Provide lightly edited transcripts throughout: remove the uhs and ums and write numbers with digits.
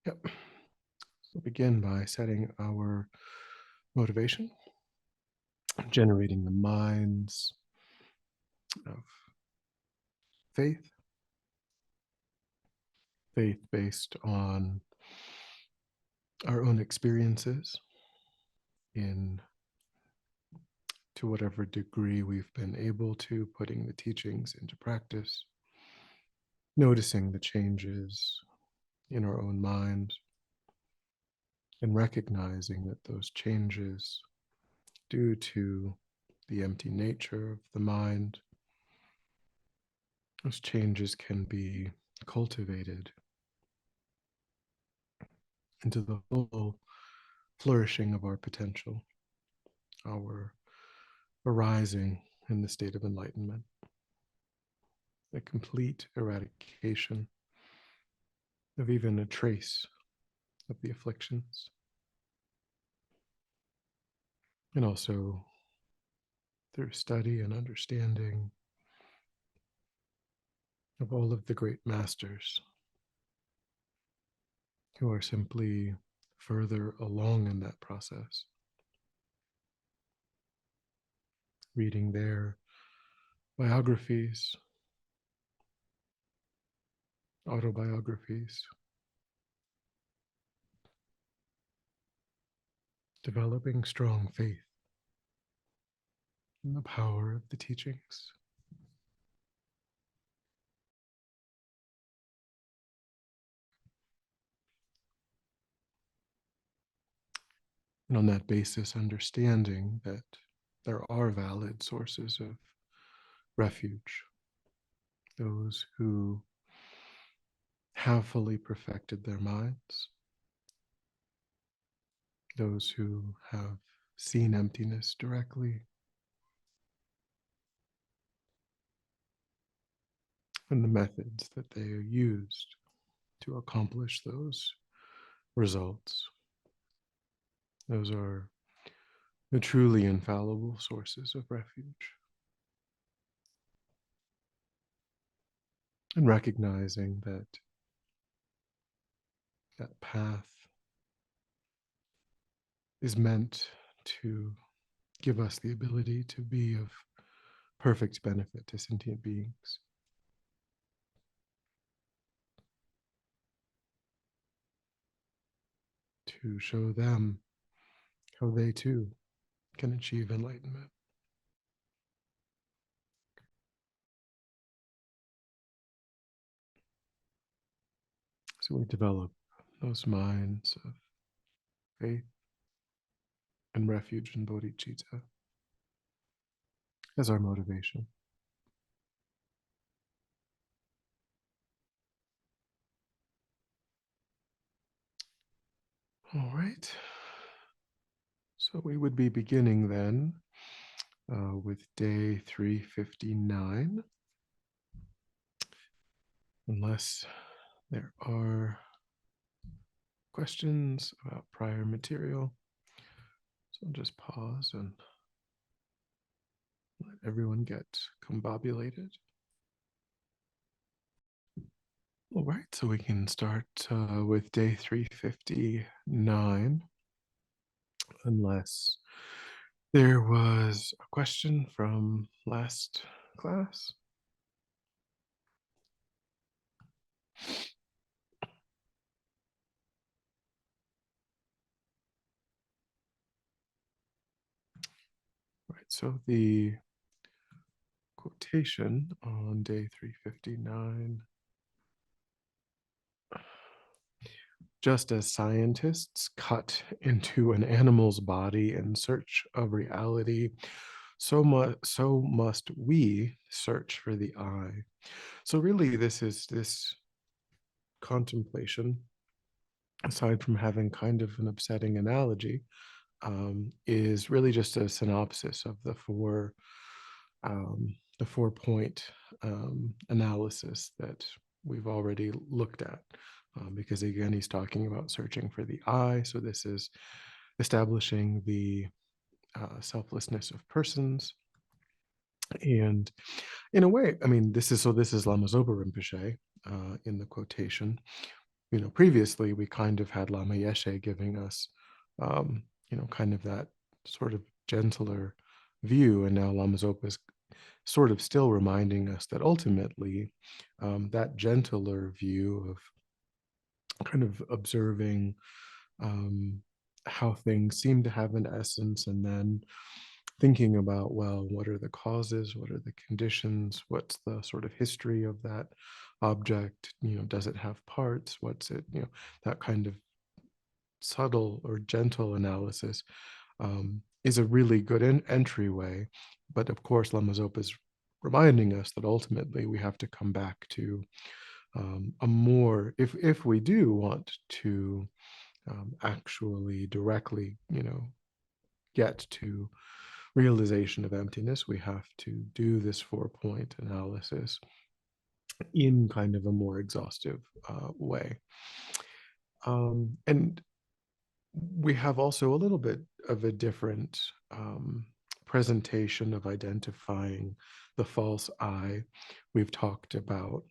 Yep. So begin by setting our motivation, generating the minds of faith, faith based on our own experiences in to whatever degree we've been able to, putting the teachings into practice, noticing the changes in our own mind, and recognizing that those changes, due to the empty nature of the mind, those changes can be cultivated into the full flourishing of our potential, our arising in the state of enlightenment, the complete eradication of even a trace of the afflictions, and also through study and understanding of all of the great masters who are simply further along in that process, reading their biographies, autobiographies, developing strong faith in the power of the teachings. And on that basis, understanding that there are valid sources of refuge, those who have fully perfected their minds, those who have seen emptiness directly, and the methods that they used to accomplish those results. Those are the truly infallible sources of refuge. And recognizing that that path is meant to give us the ability to be of perfect benefit to sentient beings. To show them how they too can achieve enlightenment. So we develop those minds of faith and refuge in bodhicitta as our motivation. All right. So we would be beginning then with day 359, unless there are questions about prior material. So I'll just pause and let everyone get combobulated. All right, so we can start with day 359, unless there was a question from last class. Right, so the quotation on day 359, just as scientists cut into an animal's body in search of reality, so must we search for the I. So really this contemplation, aside from having kind of an upsetting analogy, is really just a synopsis of the four-point analysis that we've already looked at. Because again, he's talking about searching for the I. So this is establishing the selflessness of persons. And in a way, I mean, this is Lama Zopa Rinpoche in the quotation. previously we kind of had Lama Yeshe giving us, kind of that sort of gentler view, and now Lama Zopa is sort of still reminding us that ultimately that gentler view of kind of observing how things seem to have an essence, and then thinking about, well, what are the causes, what are the conditions, what's the sort of history of that object, does it have parts, what's it, that kind of subtle or gentle analysis is a really good entryway. But of course, Lama Zopa is reminding us that ultimately we have to come back to a more, if we do want to actually directly, get to realization of emptiness, we have to do this 4-point analysis in kind of a more exhaustive way. And we have also a little bit of a different presentation of identifying the false I. We've talked about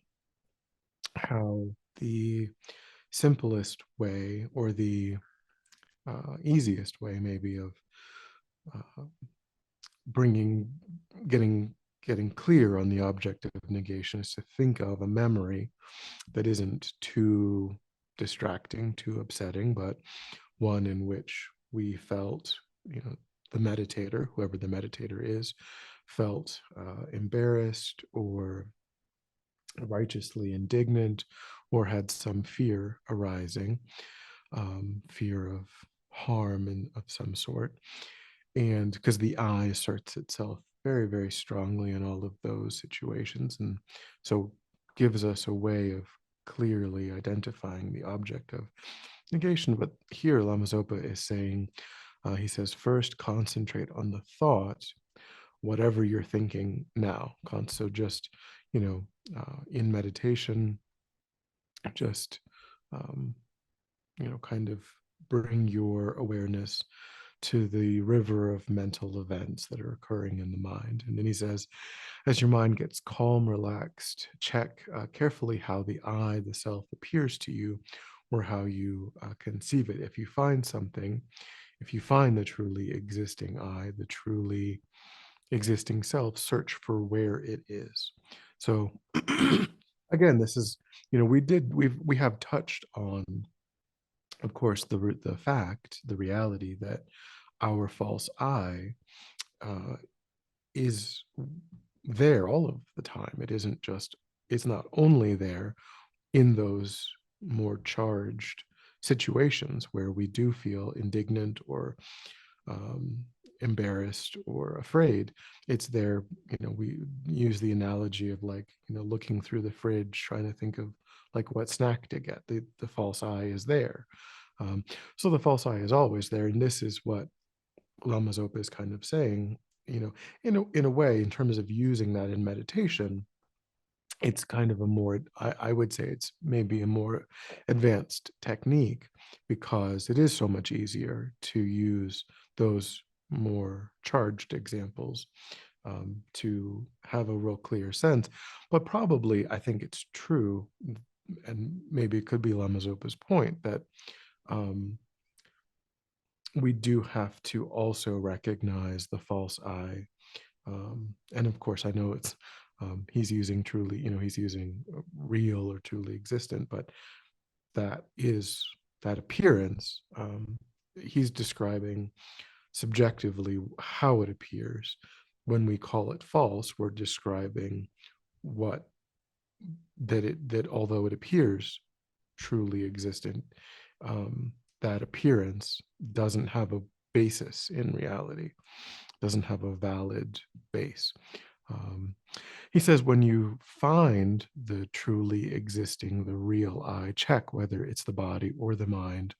how the simplest way, or the easiest way maybe, of getting clear on the object of negation is to think of a memory that isn't too distracting, too upsetting, but one in which we felt, the meditator, whoever the meditator is, felt embarrassed or righteously indignant, or had some fear arising, fear of harm and of some sort. And because the I asserts itself very, very strongly in all of those situations, and so gives us a way of clearly identifying the object of negation. But here Lama Zopa is saying, he says, first concentrate on the thought, whatever you're thinking now. So just, in meditation, just, kind of bring your awareness to the river of mental events that are occurring in the mind. And then he says, as your mind gets calm, relaxed, check carefully how the I, the self, appears to you, or how you conceive it. If you find something, if you find the truly existing I, the truly existing self, search for where it is. So again, this is, we have touched on, of course, the fact, the reality that our false I is there all of the time. It isn't just, it's not only there in those more charged situations where we do feel indignant or embarrassed or afraid. It's there, we use the analogy of, like, looking through the fridge, trying to think of like what snack to get. The false I is there. So the false I is always there. And this is what Lama Zopa is kind of saying, in a way, in terms of using that in meditation, it's kind of a more, I would say it's maybe a more advanced technique, because it is so much easier to use those more charged examples to have a real clear sense. But probably, I think it's true, and maybe it could be Lama Zopa's point, that we do have to also recognize the false I. And of course, I know it's, he's using truly, he's using real or truly existent, but that is that appearance. He's describing subjectively how it appears. When we call it false, we're describing what that although it appears truly existent, that appearance doesn't have a basis in reality, doesn't have a valid base. He says, when you find the truly existing, the real I, check whether it's the body or the mind,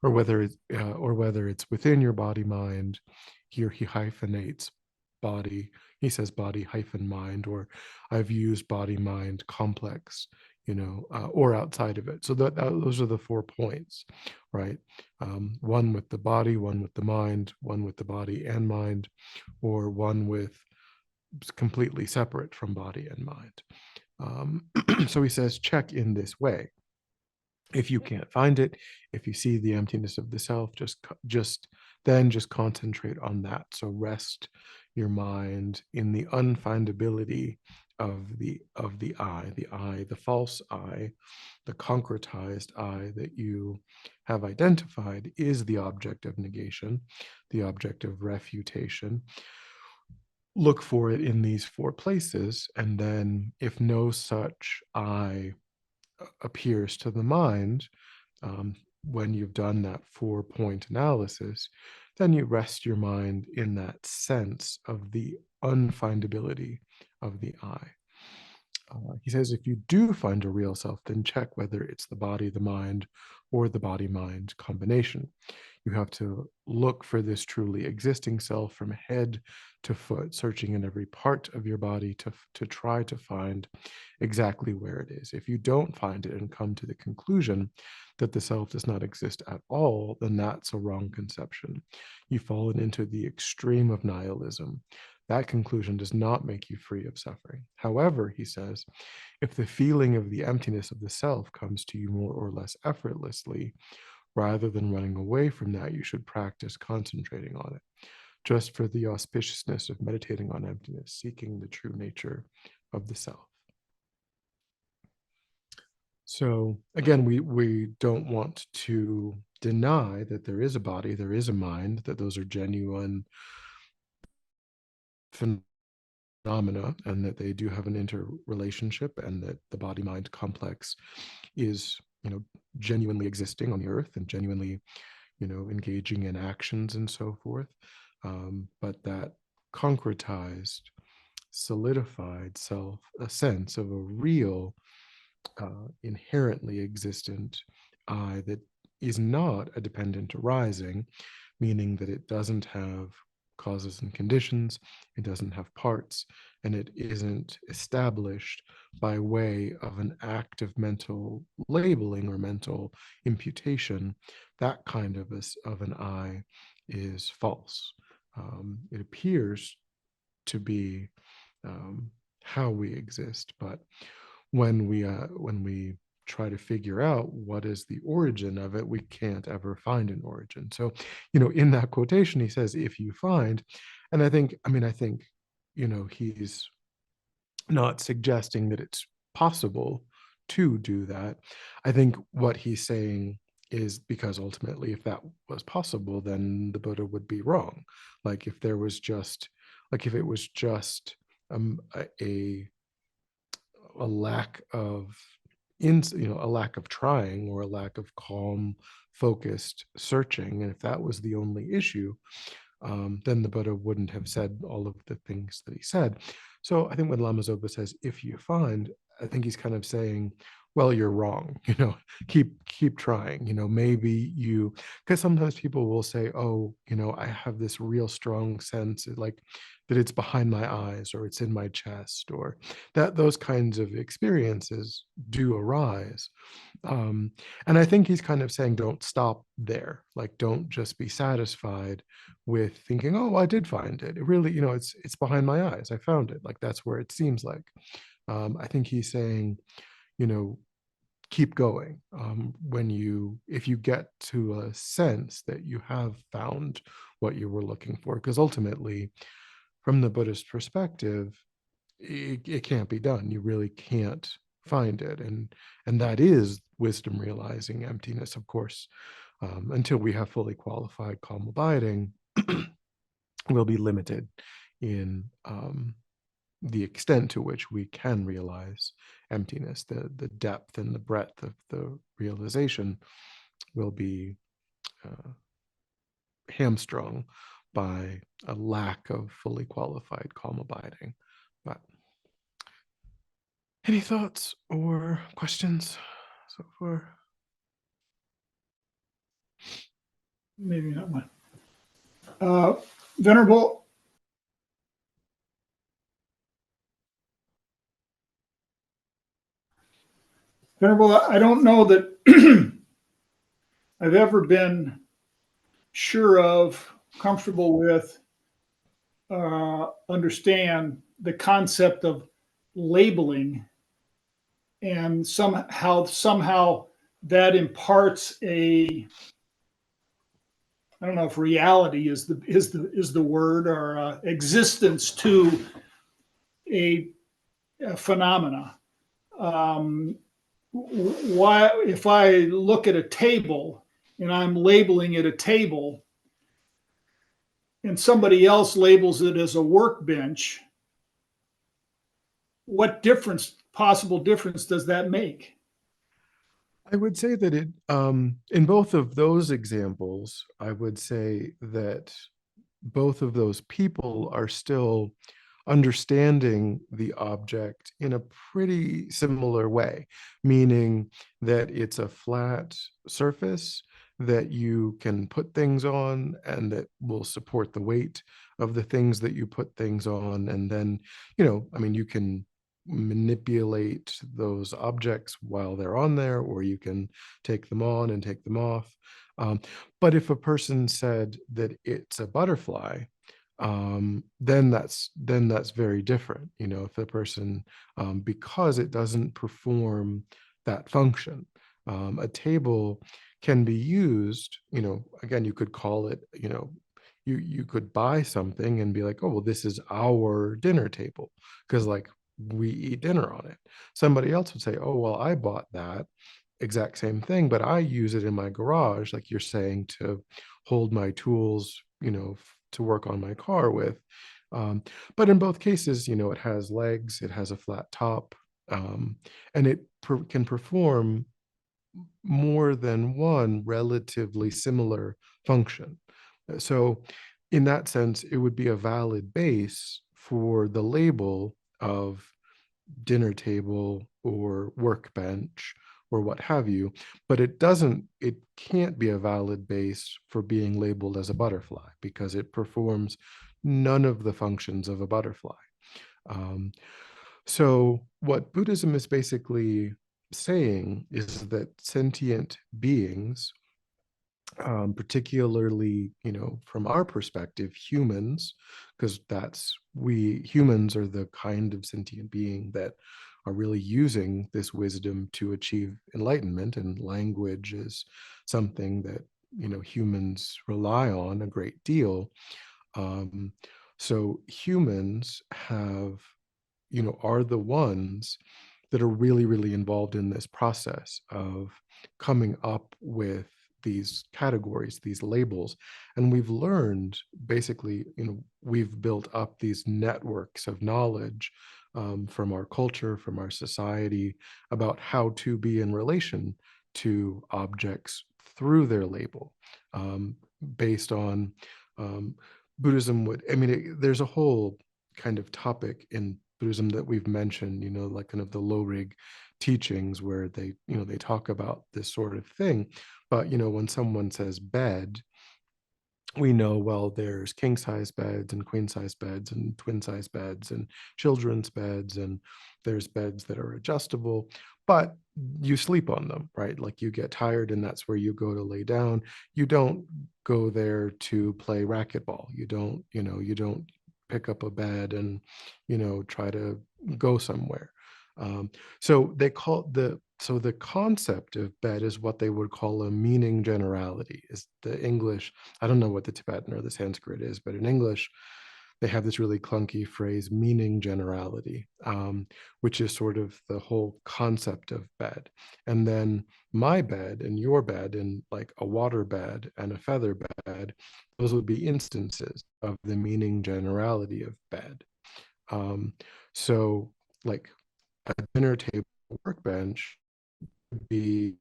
or whether it's within your body mind. Here he hyphenates body. He says body hyphen mind, or I've used body mind complex, or outside of it. So those are the 4 points, right? One with the body, one with the mind, one with the body and mind, or one with completely separate from body and mind. So he says, check in this way. If you can't find it, if you see the emptiness of the self, just concentrate on that. So rest your mind in the unfindability of the I, the false I, the concretized I that you have identified is the object of negation, the object of refutation. Look for it in these four places, and then if no such I appears to the mind, um, when you've done that 4-point analysis, then you rest your mind in that sense of the unfindability of the I. He says, if you do find a real self, then check whether it's the body, the mind, or the body-mind combination. You have to look for this truly existing self from head to foot, searching in every part of your body to try to find exactly where it is. If you don't find it and come to the conclusion that the self does not exist at all, then that's a wrong conception. You've fallen into the extreme of nihilism. That conclusion does not make you free of suffering. However, he says, if the feeling of the emptiness of the self comes to you more or less effortlessly, rather than running away from that, you should practice concentrating on it, just for the auspiciousness of meditating on emptiness, seeking the true nature of the self. So again, we don't want to deny that there is a body, there is a mind, that those are genuine phenomena, and that they do have an interrelationship, and that the body-mind complex is, genuinely existing on the earth and genuinely, engaging in actions and so forth. But that concretized, solidified self, a sense of a real, inherently existent I that is not a dependent arising, meaning that it doesn't have causes and conditions, it doesn't have parts, and it isn't established by way of an act of mental labeling or mental imputation. That kind of an I is false. It appears to be, how we exist, but when we try to figure out what is the origin of it, we can't ever find an origin. So, in that quotation, he says, if you find, and I think, he's not suggesting that it's possible to do that. I think what he's saying is because ultimately, if that was possible, then the Buddha would be wrong. Like if there was just, like if it was just a lack of a lack of trying, or a lack of calm, focused searching, and if that was the only issue, then the Buddha wouldn't have said all of the things that he said. So I think when Lama Zopa says, if you find, I think he's kind of saying, well, you're wrong, keep trying, maybe you, because sometimes people will say, oh, I have this real strong sense like that it's behind my eyes, or it's in my chest, or that those kinds of experiences do arise. And I think he's kind of saying, don't stop there. Like, don't just be satisfied with thinking, oh, I did find it. It really, it's behind my eyes. I found it. Like, that's where it seems like. I think he's saying, you know, keep going. If you get to a sense that you have found what you were looking for, because ultimately, from the Buddhist perspective, it can't be done. You really can't find it, and that is wisdom realizing emptiness, of course. Until we have fully qualified calm abiding, we'll be limited in the extent to which we can realize emptiness. The depth and the breadth of the realization will be hamstrung by a lack of fully qualified calm abiding. But any thoughts or questions so far? Maybe not one. Venerable, I don't know that I've ever been sure of, comfortable with, understand the concept of labeling and somehow that imparts a, I don't know if reality is the word, or existence to a phenomena. Why, if I look at a table and I'm labeling it a table, and somebody else labels it as a workbench, what possible difference does that make? I would say that in both of those examples, I would say that both of those people are still understanding the object in a pretty similar way, meaning that it's a flat surface that you can put things on and that will support the weight of the things that you put things on. And then, I mean, you can manipulate those objects while they're on there, or you can take them on and take them off. Um, but if a person said that it's a butterfly, then that's very different. If the person, because it doesn't perform that function, a table can be used. Again, you could call it. You could buy something and be like, oh well, this is our dinner table because like we eat dinner on it. Somebody else would say, oh well, I bought that exact same thing, but I use it in my garage, like you're saying, to hold my tools, to work on my car with. But in both cases, it has legs, it has a flat top, and it can perform more than one relatively similar function. So, in that sense, it would be a valid base for the label of dinner table or workbench or what have you, but it can't be a valid base for being labeled as a butterfly because it performs none of the functions of a butterfly. Um, so what Buddhism is basically saying is that sentient beings, particularly, from our perspective, humans, because we humans are the kind of sentient being that are really using this wisdom to achieve enlightenment, and language is something that, humans rely on a great deal. Um, so humans are the ones that are really, really involved in this process of coming up with these categories, these labels. And we've learned basically, we've built up these networks of knowledge, from our culture, from our society, about how to be in relation to objects through their label, based on, um, Buddhism I mean, there's a whole kind of topic in Buddhism that we've mentioned, like kind of the low rig teachings where they talk about this sort of thing. But, when someone says bed, we know, well, there's king size beds and queen size beds and twin size beds and children's beds, and there's beds that are adjustable, but you sleep on them, right? Like you get tired and that's where you go to lay down. You don't go there to play racquetball. You don't pick up a bed and, try to go somewhere. Um, so the concept of bed is what they would call a meaning generality. Is the English, I don't know what the Tibetan or the Sanskrit is, but in English, they have this really clunky phrase, meaning generality, which is sort of the whole concept of bed. And then my bed and your bed and like a water bed and a feather bed, those would be instances of the meaning generality of bed. Um, so, like a dinner table workbench would be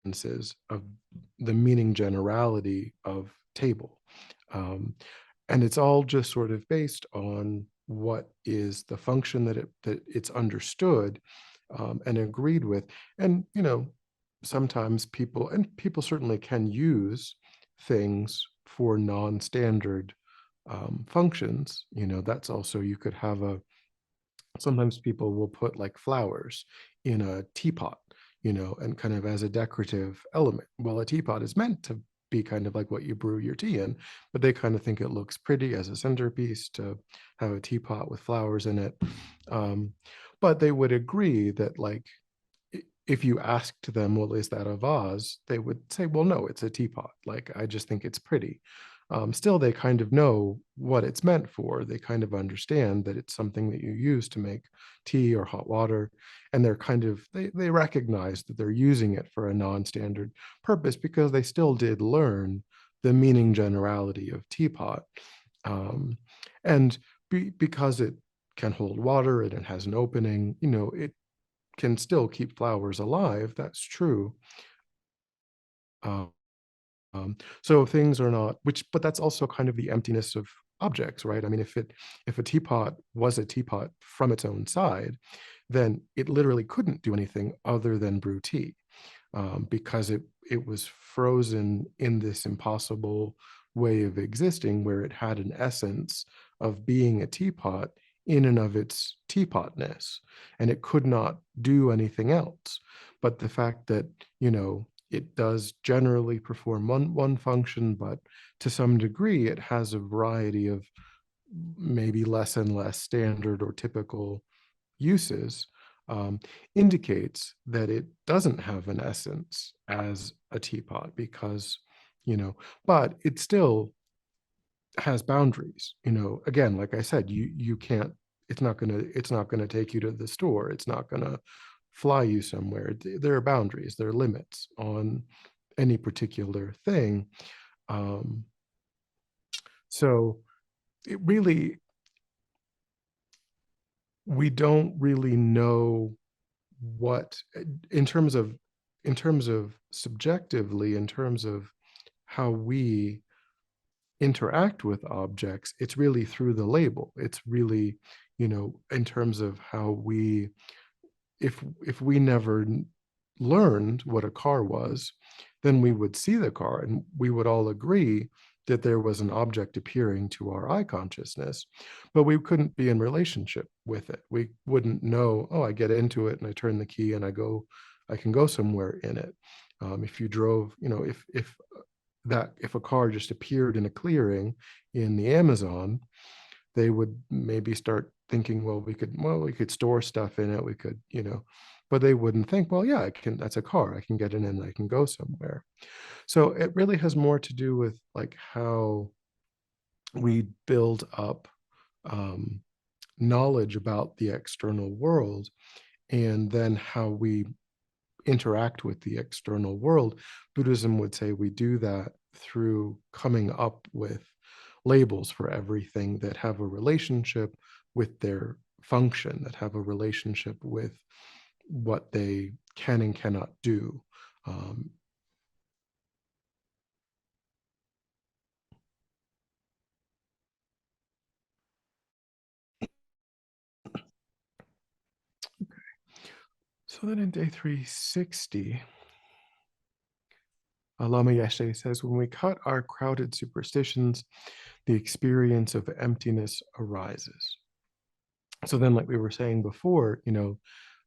instances of the meaning generality of table. Um, and it's all just sort of based on what is the function that it's understood, and agreed with. And sometimes people certainly can use things for non-standard, functions. That's also, you could have sometimes people will put like flowers in a teapot, and kind of as a decorative element. Well, a teapot is meant to be kind of like what you brew your tea in, but they kind of think it looks pretty as a centerpiece to have a teapot with flowers in it. Um, but they would agree that, like, if you asked them, well, is that a vase? They would say, well, no, it's a teapot. Like, I just think it's pretty. Still, they kind of know what it's meant for. They kind of understand that it's something that you use to make tea or hot water. And they're kind of, they recognize that they're using it for a non-standard purpose because they still did learn the meaning generality of teapot. And because it can hold water and it has an opening, it can still keep flowers alive. That's true. Um, so things are not, but that's also kind of the emptiness of objects, right? I mean, if a teapot was a teapot from its own side, then it literally couldn't do anything other than brew tea, because it was frozen in this impossible way of existing where it had an essence of being a teapot in and of its teapotness, and it could not do anything else. But the fact that, it does generally perform one function, but to some degree it has a variety of maybe less and less standard or typical uses, um, indicates that it doesn't have an essence as a teapot, because, but it still has boundaries. Again, like I said, you can't, it's not gonna take you to the store. It's not gonna fly you somewhere. There are boundaries, there are limits on any particular thing. Um, so it really, we don't really know what, in terms of subjectively, in terms of how we interact with objects. It's really through the label. It's really, in terms of how we, if we never learned what a car was, then we would see the car and we would all agree that there was an object appearing to our eye consciousness, but we couldn't be in relationship with it. We wouldn't know, oh, I get into it and I turn the key and I can go somewhere in it. If you drove, if a car just appeared in a clearing in the Amazon, they would maybe start thinking, well, we could store stuff in it. We could, but they wouldn't think, well, yeah, that's a car. I can get in and I can go somewhere. So it really has more to do with like how we build up um, knowledge about the external world, and then how we interact with the external world. Buddhism would say we do that through coming up with labels for everything that have a relationship with their function, that have a relationship with what they can and cannot do. Um, so then in day 360, Lama Yeshe says, when we cut our crowded superstitions, the experience of emptiness arises. So then, like we were saying before, in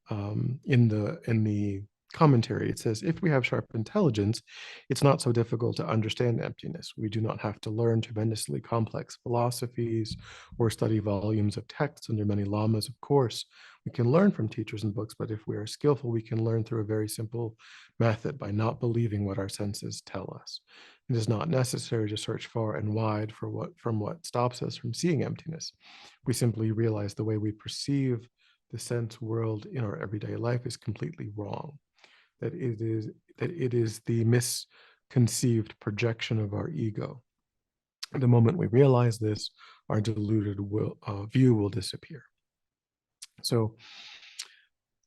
the commentary, it says, if we have sharp intelligence, it's not so difficult to understand emptiness. We do not have to learn tremendously complex philosophies or study volumes of texts under many lamas. Of course, we can learn from teachers and books, but if we are skillful, we can learn through a very simple method by not believing what our senses tell us. It is not necessary to search far and wide for what stops us from seeing emptiness. We simply realize the way we perceive the sense world in our everyday life is completely wrong, that it is the misconceived projection of our ego. The moment we realize this, our deluded view will disappear. So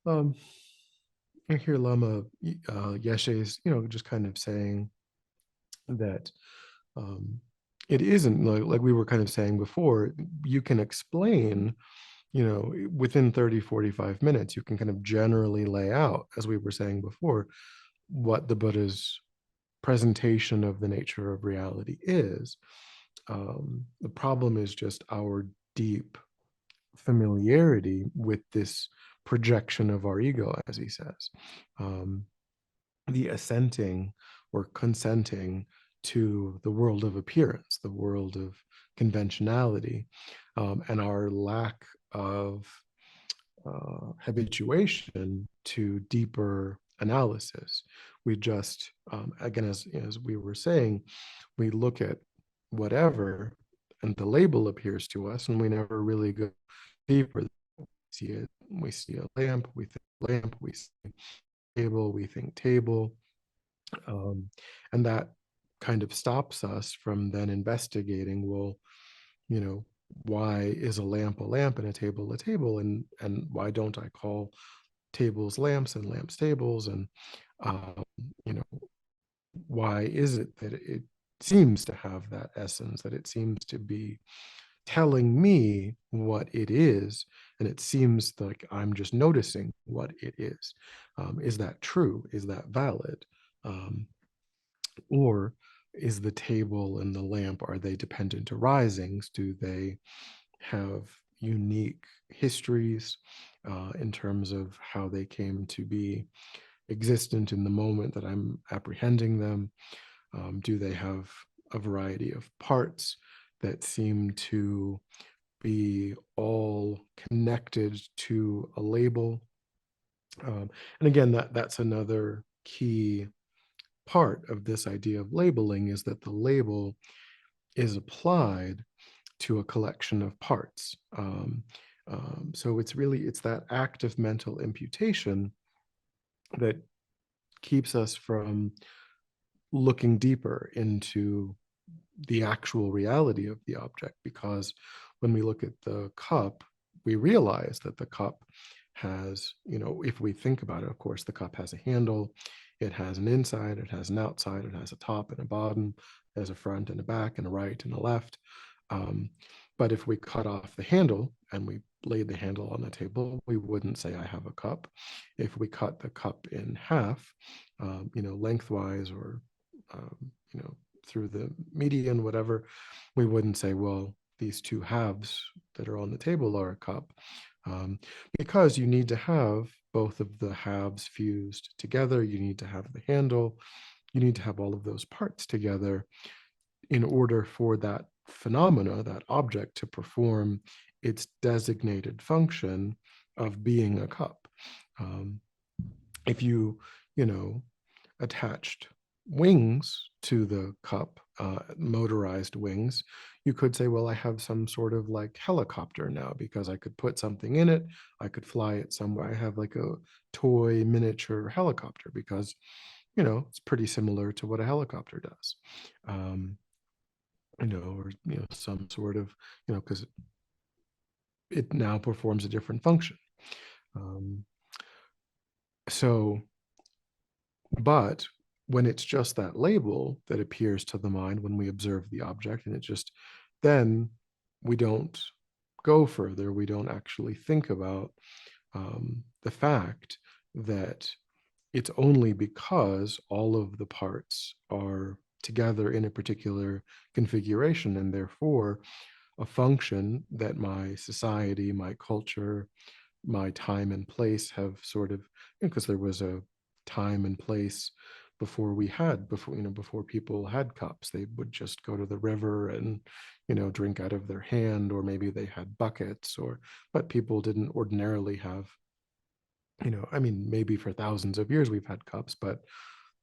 I hear Lama Yeshe is, just kind of saying that it isn't like we were kind of saying before. You can explain, within 30, 45 minutes, you can kind of generally lay out, as we were saying before, what the Buddha's presentation of the nature of reality is. The problem is just our deep familiarity with this projection of our ego, as he says. The assenting or consenting to the world of appearance, the world of conventionality, and our lack of habituation to deeper analysis. We just, again, as we were saying, we look at whatever and the label appears to us, and we never really go deeper. We see a lamp, we think lamp, we see table, we think table. And that kind of stops us from then investigating, well, why is a lamp and a table, and why don't I call tables lamps and lamps tables? And um, you know, why is it that it seems to have that essence, that it seems to be telling me what it is, and it seems like I'm just noticing what it is? Is that true? Is that valid? Um, or is the table and the lamp, are they dependent arisings? Do they have unique histories in terms of how they came to be existent in the moment that I'm apprehending them? Do they have a variety of parts that seem to be all connected to a label? And again, that's another key part of this idea of labeling, is that the label is applied to a collection of parts. So it's that act of mental imputation that keeps us from looking deeper into the actual reality of the object, because when we look at the cup, we realize that the cup has, if we think about it, of course, the cup has a handle, it has an inside, it has an outside, it has a top and a bottom, it has a front and a back and a right and a left. But if we cut off the handle and we laid the handle on the table, we wouldn't say I have a cup. If we cut the cup in half, lengthwise, or through the median, whatever, we wouldn't say, well, these two halves that are on the table are a cup, because you need to have both of the halves fused together. You need to have the handle. You need to have all of those parts together in order for that phenomena, that object, to perform its designated function of being a cup. If you, attached wings to the cup, motorized wings, you could say, well, I have some sort of like helicopter now, because I could put something in it, I could fly it somewhere. I have like a toy miniature helicopter, because it's pretty similar to what a helicopter does. Or some sort of, because it now performs a different function. So but when it's just that label that appears to the mind when we observe the object, and then we don't go further. We don't actually think about the fact that it's only because all of the parts are together in a particular configuration, and therefore a function that my society, my culture, my time and place have sort of, because there was a time and place before people had cups. They would just go to the river and drink out of their hand, or maybe they had buckets, but people didn't ordinarily have, maybe for thousands of years we've had cups, but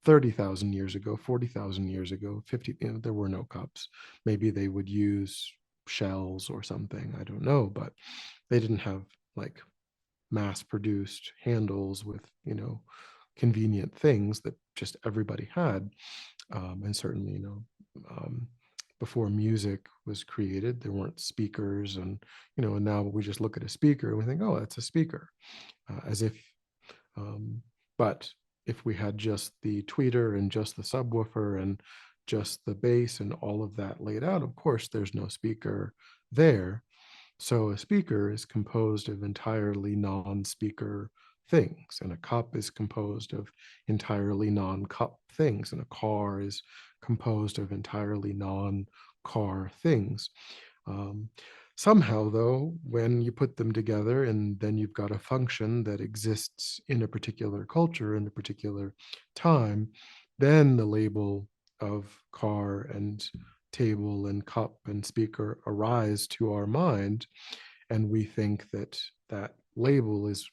30,000 years ago, 40,000 years ago, 50, there were no cups. Maybe they would use shells or something, I don't know, but they didn't have like mass produced handles with convenient things that just everybody had. And certainly before music was created, there weren't speakers, and and now we just look at a speaker and we think, oh, that's a speaker, as if but if we had just the tweeter and just the subwoofer and just the bass and all of that laid out, of course there's no speaker there. So a speaker is composed of entirely non-speaker things, and a cup is composed of entirely non-cup things, and a car is composed of entirely non-car things. Um, Somehow, though, when you put them together and then you've got a function that exists in a particular culture, in a particular time, then the label of car and table and cup and speaker arise to our mind, and we think that that label is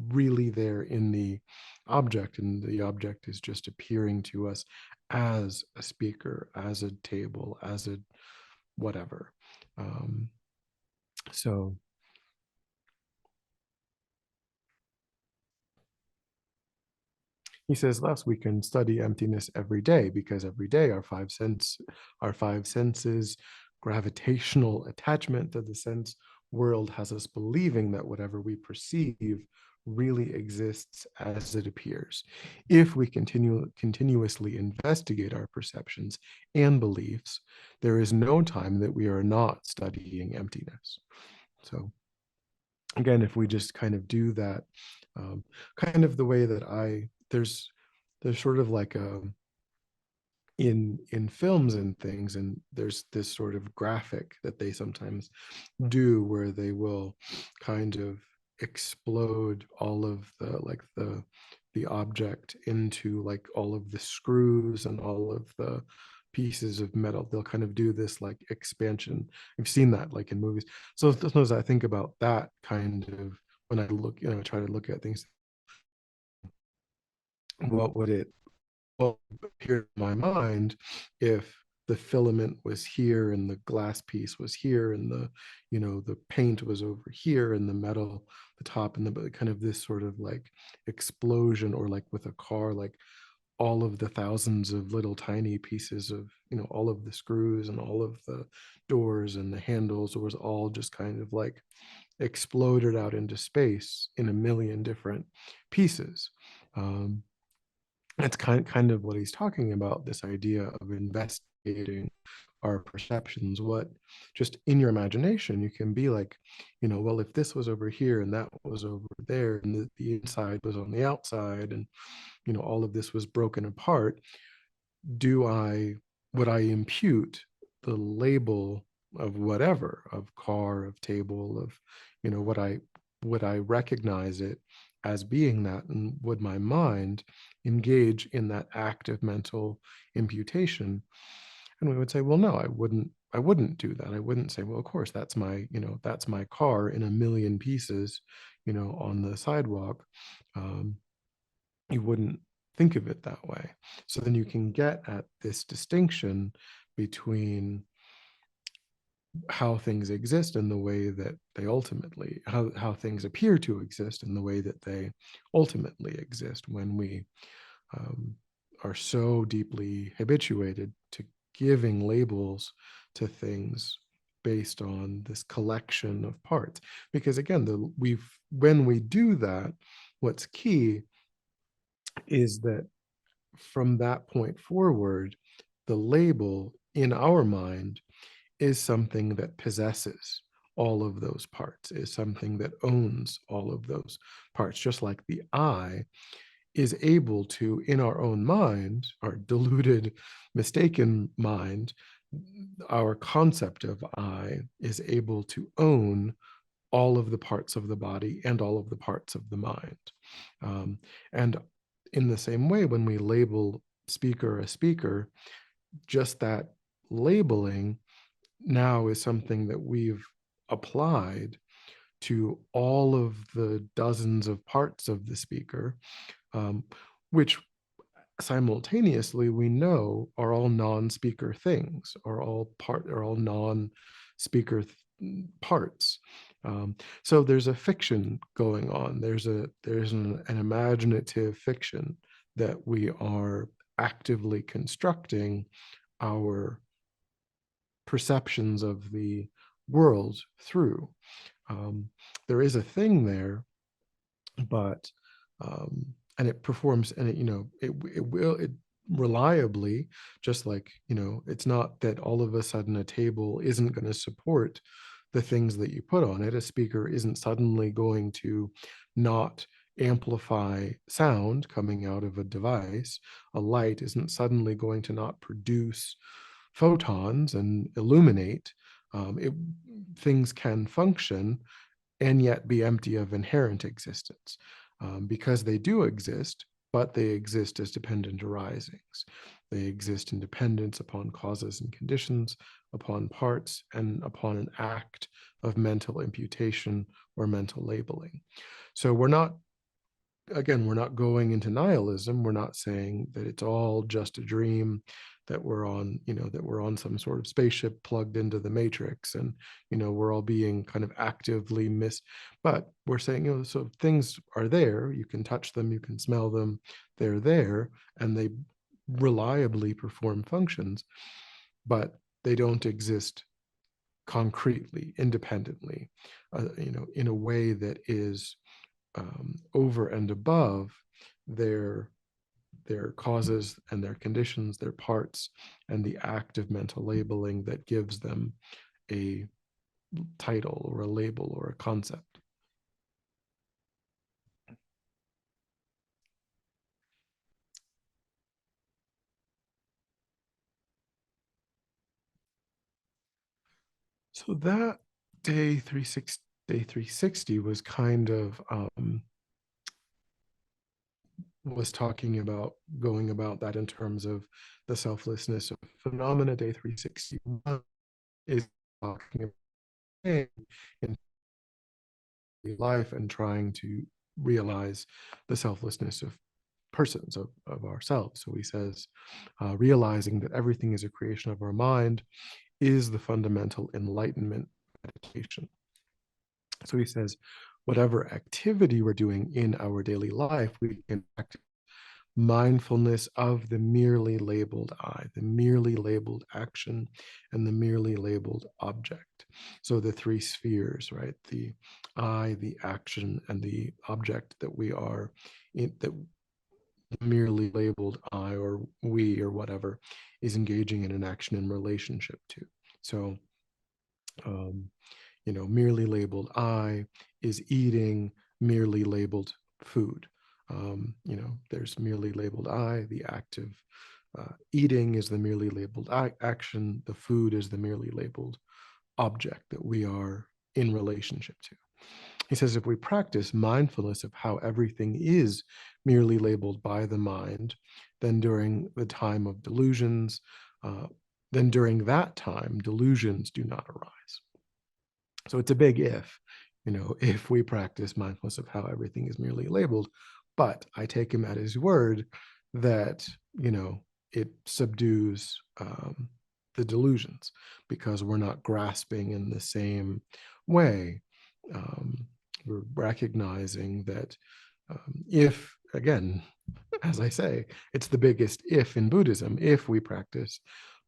really there in the object, and the object is just appearing to us as a speaker, as a table, as a whatever. So he says, thus we can study emptiness every day, because every day our five senses, gravitational attachment to the sense world has us believing that whatever we perceive really exists as it appears. If we continuously investigate our perceptions and beliefs, there is no time that we are not studying emptiness. So again, if we just kind of do that, kind of the way that there's sort of like a in films and things, and there's this sort of graphic that they sometimes do where they will kind of explode all of the object into like all of the screws and all of the pieces of metal. They'll kind of do this like expansion. I've seen that like in movies. So sometimes I think about that kind of when I look, try to look at things. What would it appear in my mind if the filament was here and the glass piece was here and the paint was over here and the metal, the top, and the kind of this sort of like explosion, or like with a car, like all of the thousands of little tiny pieces of all of the screws and all of the doors and the handles was all just kind of like exploded out into space in a million different pieces. That's kind of what he's talking about, this idea of investigating our perceptions. What, just in your imagination, you can be like, well, if this was over here and that was over there and the inside was on the outside, and all of this was broken apart, would I impute the label of whatever, of car, of table, of would I recognize it as being that, and would my mind engage in that act of mental imputation? And we would say, well, no, I wouldn't do that. I wouldn't say, well, of course, that's my car in a million pieces on the sidewalk. You wouldn't think of it that way. So then you can get at this distinction between how things exist and the way that they ultimately, how things appear to exist and the way that they ultimately exist, when we are so deeply habituated to giving labels to things based on this collection of parts. Because again, when we do that, what's key is that from that point forward, the label in our mind is something that possesses all of those parts, is something that owns all of those parts, just like the I is able to, in our own mind, our deluded, mistaken mind, our concept of I is able to own all of the parts of the body and all of the parts of the mind. And in the same way, when we label speaker a speaker, just that labeling now is something that we've applied to all of the dozens of parts of the speaker, which simultaneously we know are all non-speaker things, are all non-speaker parts. So there's a fiction going on. There's an imaginative fiction that we are actively constructing our perceptions of the world through. There is a thing there, but and it performs, and it reliably, just like it's not that all of a sudden a table isn't going to support the things that you put on it. A speaker isn't suddenly going to not amplify sound coming out of a device. A light isn't suddenly going to not produce photons and illuminate. Things can function and yet be empty of inherent existence, because they do exist, but they exist as dependent arisings. They exist in dependence upon causes and conditions, upon parts, and upon an act of mental imputation or mental labeling. So we're not again, we're not going into nihilism. We're not saying that it's all just a dream, that we're on, that we're on some sort of spaceship plugged into the matrix, and we're all being kind of actively but we're saying, so things are there, you can touch them, you can smell them, they're there, and they reliably perform functions, but they don't exist concretely, independently, in a way that is over and above their causes and their conditions, their parts, and the act of mental labeling that gives them a title or a label or a concept. So that day 360 was kind of was talking about going about that in terms of the selflessness of phenomena. Day 361 is talking about in life and trying to realize the selflessness of persons, of ourselves. So he says, realizing that everything is a creation of our mind is the fundamental enlightenment meditation. So he says, whatever activity we're doing in our daily life, we can practice mindfulness of the merely labeled I, the merely labeled action, and the merely labeled object. So the three spheres, right? The I, the action, and the object that we are in, that merely labeled I or we or whatever is engaging in an action in relationship to. So, merely labeled I is eating merely labeled food. There's merely labeled I, the act of eating is the merely labeled action, the food is the merely labeled object that we are in relationship to. He says if we practice mindfulness of how everything is merely labeled by the mind, then during the time of delusions, then during that time, delusions do not arise. So it's a big if we practice mindfulness of how everything is merely labeled. But I take him at his word that, it subdues the delusions because we're not grasping in the same way. We're recognizing that if, again, as I say, it's the biggest if in Buddhism, if we practice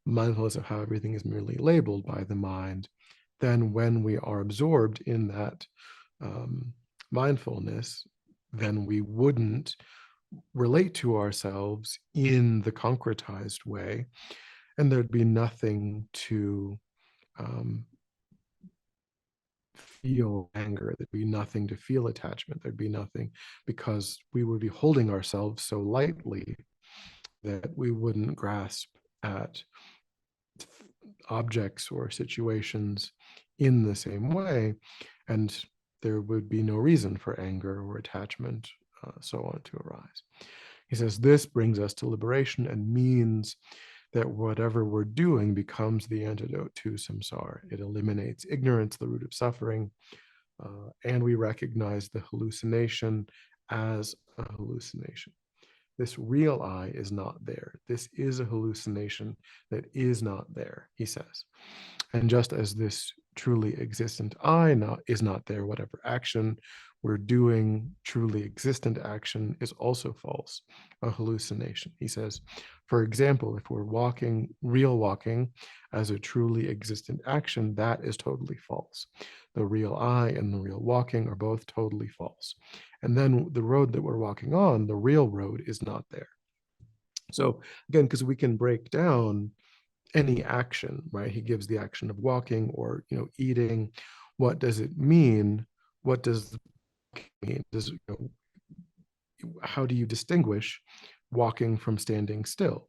mindfulness of how everything is merely labeled by the mind, then when we are absorbed in that mindfulness, then we wouldn't relate to ourselves in the concretized way, and there'd be nothing to feel anger, there'd be nothing to feel attachment, there'd be nothing, because we would be holding ourselves so lightly that we wouldn't grasp at objects or situations in the same way, and there would be no reason for anger or attachment, so on, to arise. He says this brings us to liberation and means that whatever we're doing becomes the antidote to samsara. It eliminates ignorance, the root of suffering, and we recognize the hallucination as a hallucination. This real I is not there. This is a hallucination that is not there, he says. And just as this truly existent I is not there, whatever action we're doing, truly existent action, is also false, a hallucination. He says, for example, if we're walking, real walking, as a truly existent action, that is totally false. The real I and the real walking are both totally false. And then the road that we're walking on, the real road, is not there. So again, because we can break down any action, right? He gives the action of walking or eating. What does it mean? What does it mean? How do you distinguish walking from standing still?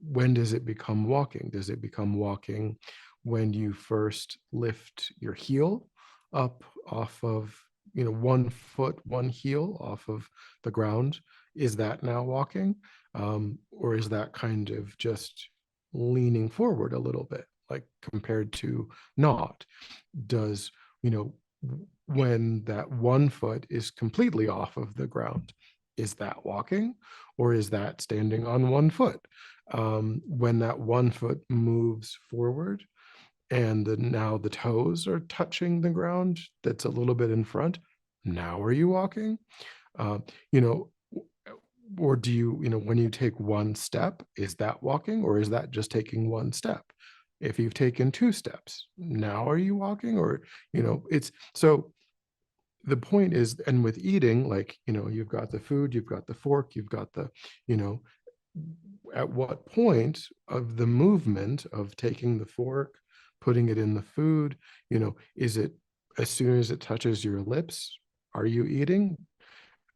When does it become walking? Does it become walking when you first lift your heel up off of one foot, one heel off of the ground? Is that now walking? Or is that kind of just leaning forward a little bit, like compared to not? Does when that one foot is completely off of the ground. Is that walking, or is that standing on one foot? When that one foot moves forward and now the toes are touching the ground, that's a little bit in front. Now are you walking? Uh, you know, or do you, when you take one step, is that walking, or is that just taking one step? If you've taken two steps, now are you walking? Or, it's so the point is, and with eating, like, you've got the food, you've got the fork, you've got the, you know, at what point of the movement of taking the fork, putting it in the food, is it as soon as it touches your lips, are you eating?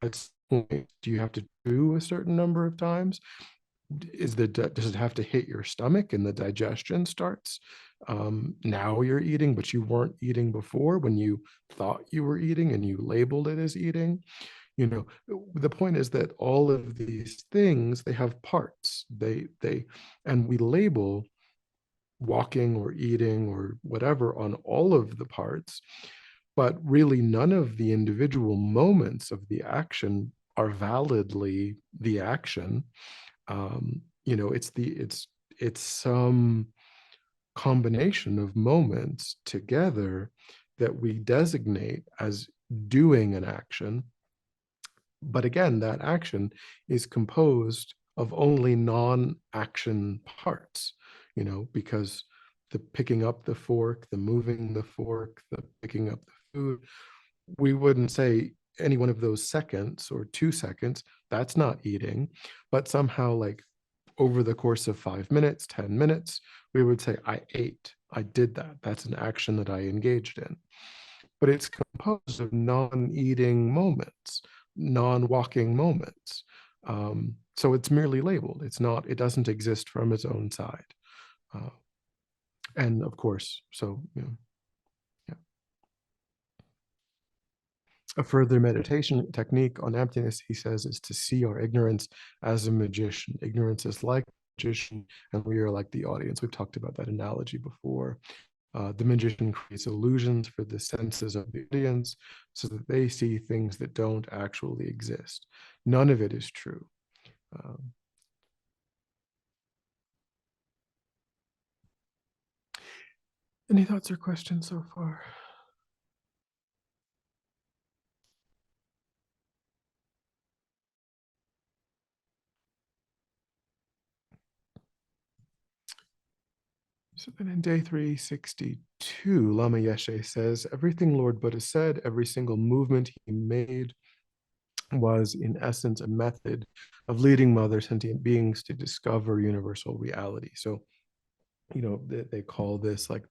At some point, do you have to do a certain number of times? Does it have to hit your stomach and the digestion starts? Now you're eating, but you weren't eating before when you thought you were eating and you labeled it as eating. The point is that all of these things, they have parts. And we label walking or eating or whatever on all of the parts, but really none of the individual moments of the action are validly the action. It's some combination of moments together that we designate as doing an action. But again, that action is composed of only non-action parts, because the picking up the fork, the moving the fork, the picking up the food, we wouldn't say any one of those seconds or 2 seconds, that's not eating. But somehow, like over the course of 5 minutes, 10 minutes, we would say, I ate, I did that. That's an action that I engaged in. But it's composed of non-eating moments, non-walking moments. So it's merely labeled. It doesn't exist from its own side. And of course, so, yeah. A further meditation technique on emptiness, he says, is to see our ignorance as a magician. Ignorance is like a magician, and we are like the audience. We've talked about that analogy before. The magician creates illusions for the senses of the audience so that they see things that don't actually exist. None of it is true. Any thoughts or questions so far? So then in day 362, Lama Yeshe says, everything Lord Buddha said, every single movement he made was in essence a method of leading mother sentient beings to discover universal reality. So, they call this, like,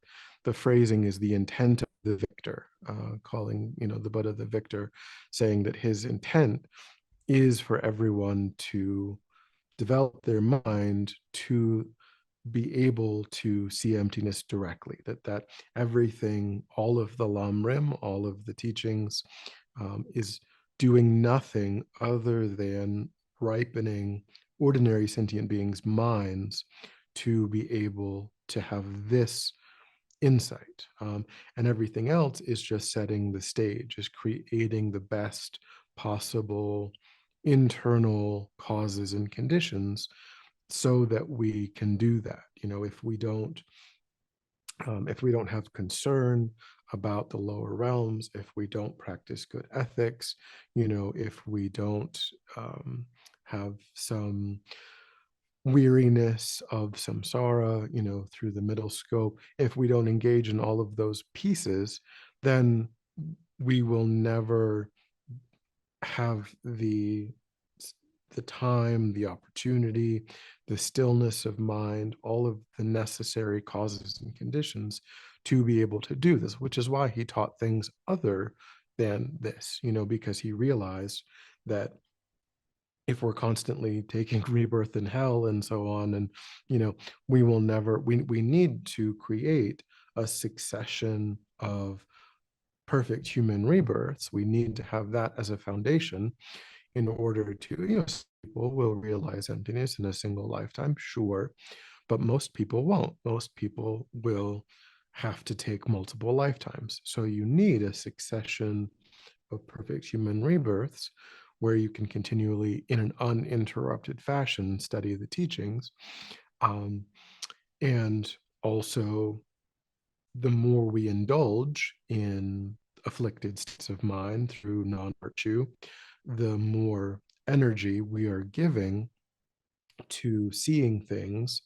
the phrasing is the intent of the victor, calling, the Buddha the victor, saying that his intent is for everyone to develop their mind to be able to see emptiness directly, that everything, all of the Lamrim, all of the teachings, is doing nothing other than ripening ordinary sentient beings' minds to be able to have this insight. And everything else is just setting the stage, is creating the best possible internal causes and conditions so that we can do that. If we don't have concern about the lower realms, if we don't practice good ethics, if we don't have some weariness of samsara, through the middle scope, if we don't engage in all of those pieces, then we will never have the time, the opportunity, the stillness of mind, all of the necessary causes and conditions to be able to do this, which is why he taught things other than this, because he realized that if we're constantly taking rebirth in hell and so on, and, we will never, we need to create a succession of perfect human rebirths. We need to have that as a foundation in order to, some people will realize emptiness in a single lifetime, sure, but most people won't. Most people will have to take multiple lifetimes. So you need a succession of perfect human rebirths where you can continually, in an uninterrupted fashion, study the teachings. And also, the more we indulge in afflicted states of mind through non-virtue, the more energy we are giving to seeing things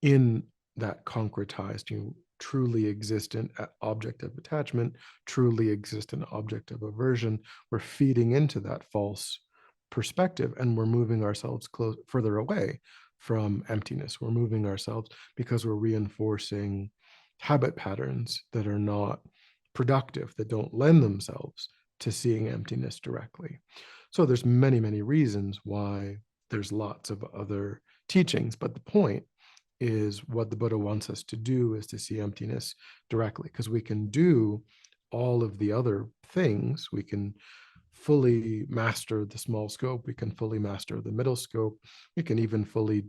in that concretized, truly existent object of attachment, truly existent object of aversion. We're feeding into that false perspective, and we're moving ourselves further away from emptiness. We're moving ourselves because we're reinforcing habit patterns that are not productive, that don't lend themselves to seeing emptiness directly. So there's many, many reasons why there's lots of other teachings, but the point is what the Buddha wants us to do is to see emptiness directly, because we can do all of the other things. We can fully master the small scope. We can fully master the middle scope. We can even fully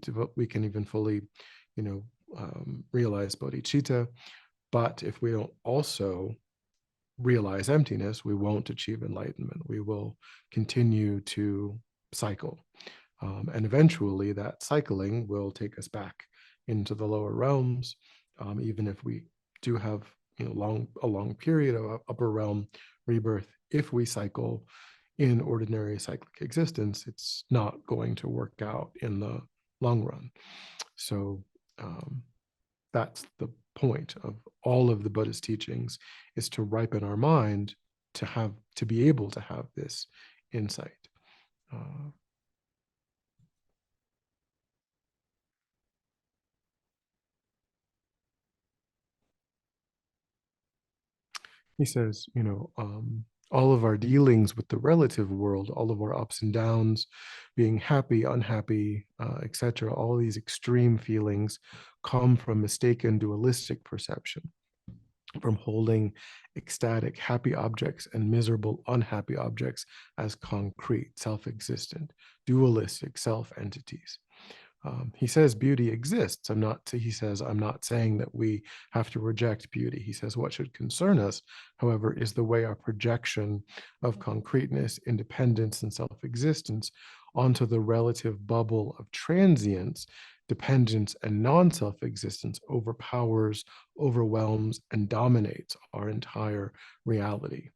realize bodhicitta. But if we don't also realize emptiness, we won't achieve enlightenment. We will continue to cycle. And eventually that cycling will take us back into the lower realms. Even if we do have a long period of upper realm rebirth, if we cycle in ordinary cyclic existence, it's not going to work out in the long run. So that's the point of all of the Buddhist teachings, is to ripen our mind to be able to have this insight. He says, all of our dealings with the relative world, all of our ups and downs, being happy, unhappy, etc., all these extreme feelings come from mistaken dualistic perception, from holding ecstatic happy objects and miserable unhappy objects as concrete, self-existent, dualistic self-entities. He says beauty exists. He says, I'm not saying that we have to reject beauty. He says, what should concern us, however, is the way our projection of concreteness, independence, and self-existence onto the relative bubble of transience, dependence, and non-self-existence overpowers, overwhelms, and dominates our entire reality.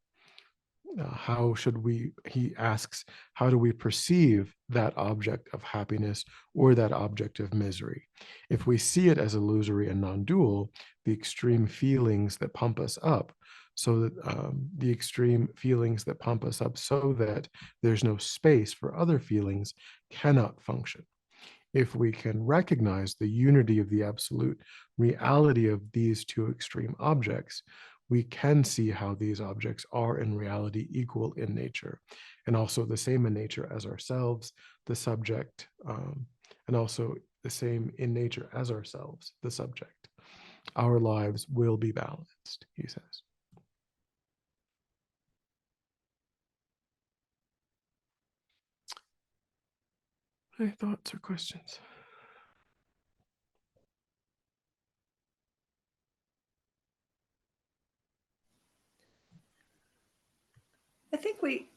He asks, how do we perceive that object of happiness or that object of misery? If we see it as illusory and non-dual, the extreme feelings that pump us up, so that there's no space for other feelings, cannot function. If we can recognize the unity of the absolute reality of these two extreme objects, we can see how these objects are in reality equal in nature, and also the same in nature as ourselves, the subject, and also the same in nature as ourselves, the subject. Our lives will be balanced, he says. Any thoughts or questions? I think we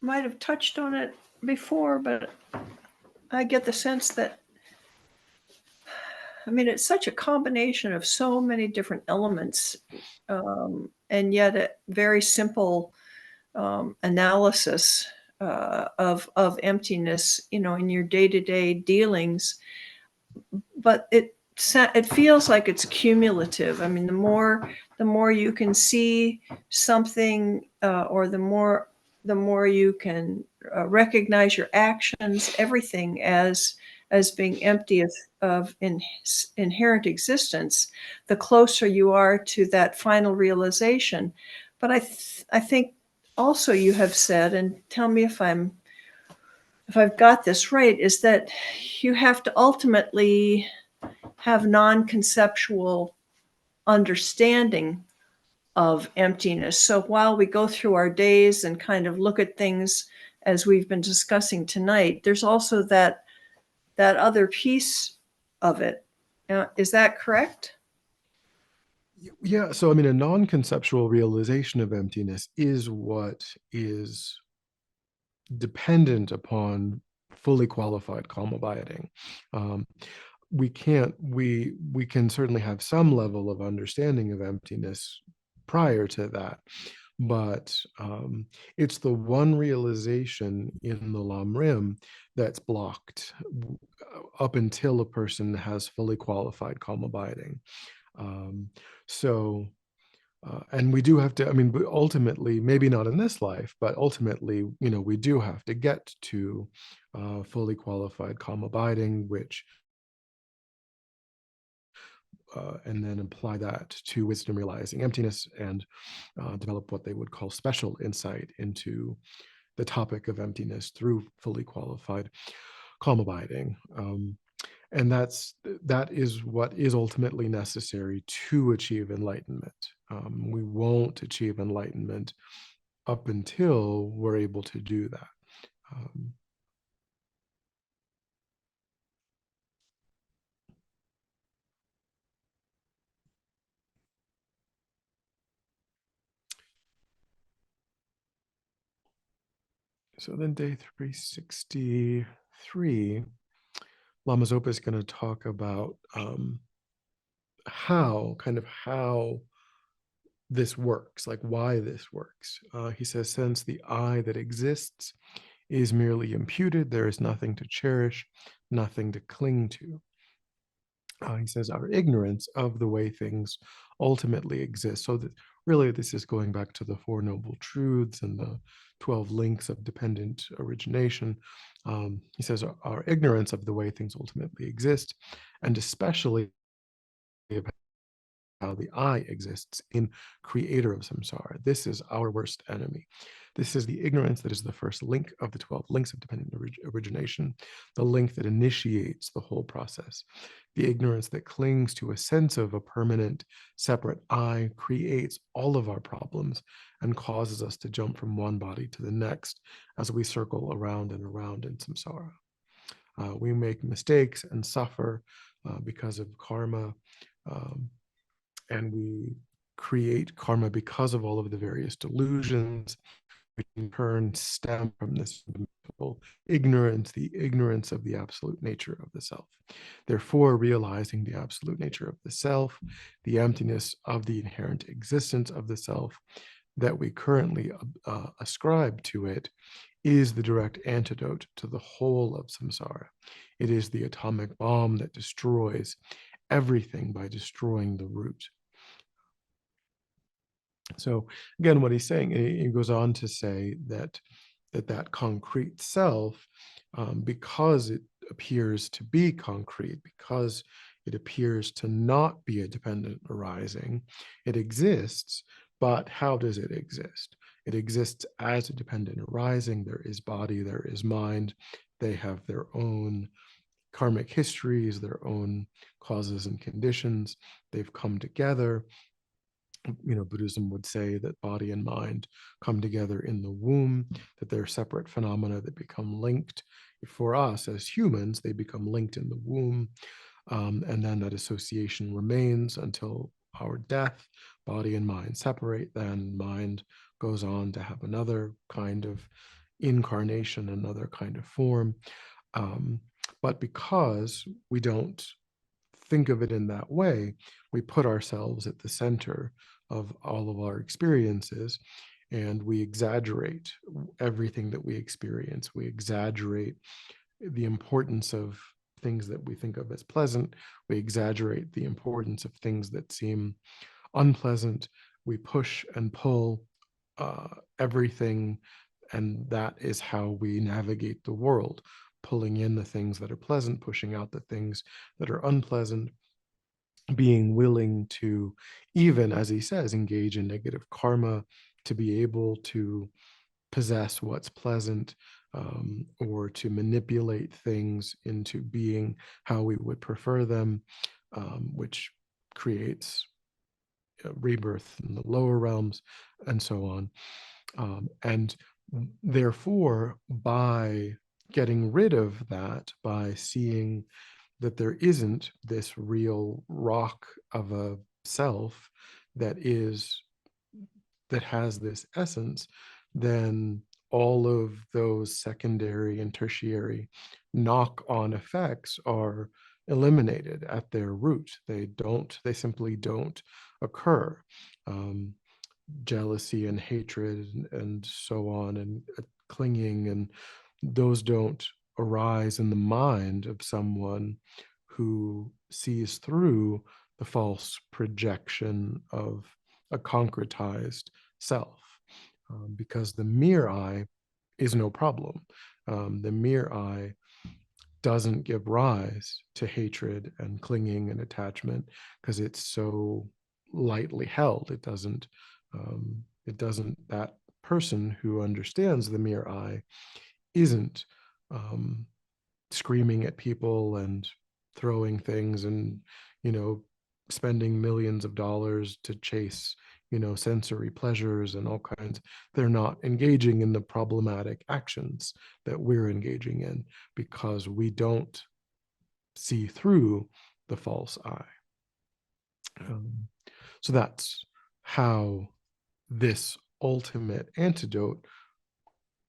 might have touched on it before, but I get the sense that, it's such a combination of so many different elements, and yet a very simple analysis of emptiness, in your day-to-day dealings. But it feels like it's cumulative. The more you can see something, or the more you can recognize your actions, everything as being empty of inherent existence, the closer you are to that final realization. But I think also you have said, and tell me if I've got this right, is that you have to ultimately have non-conceptual understanding of emptiness. So while we go through our days and kind of look at things as we've been discussing tonight, there's also that other piece of it. Is that correct? Yeah, so I mean, a non-conceptual realization of emptiness is what is dependent upon fully qualified calm abiding. Um, we can certainly have some level of understanding of emptiness prior to that, but it's the one realization in the Lamrim that's blocked up until a person has fully qualified calm abiding. Um, so and we do have to, I mean, but ultimately, maybe not in this life, but ultimately, you know, we do have to get to fully qualified calm abiding, which, and then apply that to wisdom realizing emptiness and develop what they would call special insight into the topic of emptiness through fully qualified calm abiding. And that is what is ultimately necessary to achieve enlightenment. We won't achieve enlightenment up until we're able to do that. Um, so then day 363, Lama Zopa is going to talk about how this works, like why this works. He says, since the I that exists is merely imputed, there is nothing to cherish, nothing to cling to. He says our ignorance of the way things ultimately exist. So that really this is going back to the Four Noble Truths and the 12 links of dependent origination. He says our ignorance of the way things ultimately exist, and especially about how the I exists in creator of samsara. This is our worst enemy. This is the ignorance that is the first link of the 12 links of dependent origination, the link that initiates the whole process. The ignorance that clings to a sense of a permanent, separate I creates all of our problems and causes us to jump from one body to the next as we circle around and around in samsara. We make mistakes and suffer because of karma. And we create karma because of all of the various delusions, which in turn stem from this fundamental ignorance, the ignorance of the absolute nature of the self. Therefore, realizing the absolute nature of the self, the emptiness of the inherent existence of the self that we currently ascribe to it, is the direct antidote to the whole of samsara. It is the atomic bomb that destroys everything by destroying the root. So again, what he's saying, he goes on to say that concrete self, because it appears to be concrete, because it appears to not be a dependent arising, it exists, but how does it exist? It exists as a dependent arising. There is body, there is mind. They have their own karmic histories, their own causes and conditions. They've come together. You know, Buddhism would say that body and mind come together in the womb, that they're separate phenomena that become linked. For us as humans, they become linked in the womb, and then that association remains until our death. Body and mind separate, then mind goes on to have another kind of incarnation, another kind of form. But because we don't think of it in that way, we put ourselves at the center of all of our experiences, and we exaggerate everything that we experience. We exaggerate the importance of things that we think of as pleasant. We exaggerate the importance of things that seem unpleasant. We push and pull everything, and that is how we navigate the world, pulling in the things that are pleasant, pushing out the things that are unpleasant, being willing to, even as he says, engage in negative karma to be able to possess what's pleasant, or to manipulate things into being how we would prefer them, which creates rebirth in the lower realms and so on. And therefore, by getting rid of that, by seeing that there isn't this real rock of a self that has this essence, then all of those secondary and tertiary knock-on effects are eliminated at their root. They simply don't occur. Jealousy and hatred and so on, and clinging, and those don't arise in the mind of someone who sees through the false projection of a concretized self, because the mere I is no problem. The mere I doesn't give rise to hatred and clinging and attachment because it's so lightly held. It doesn't, that person who understands the mere I isn't screaming at people and throwing things and, spending millions of dollars to chase, sensory pleasures and all kinds. They're not engaging in the problematic actions that we're engaging in because we don't see through the false I. So that's how this ultimate antidote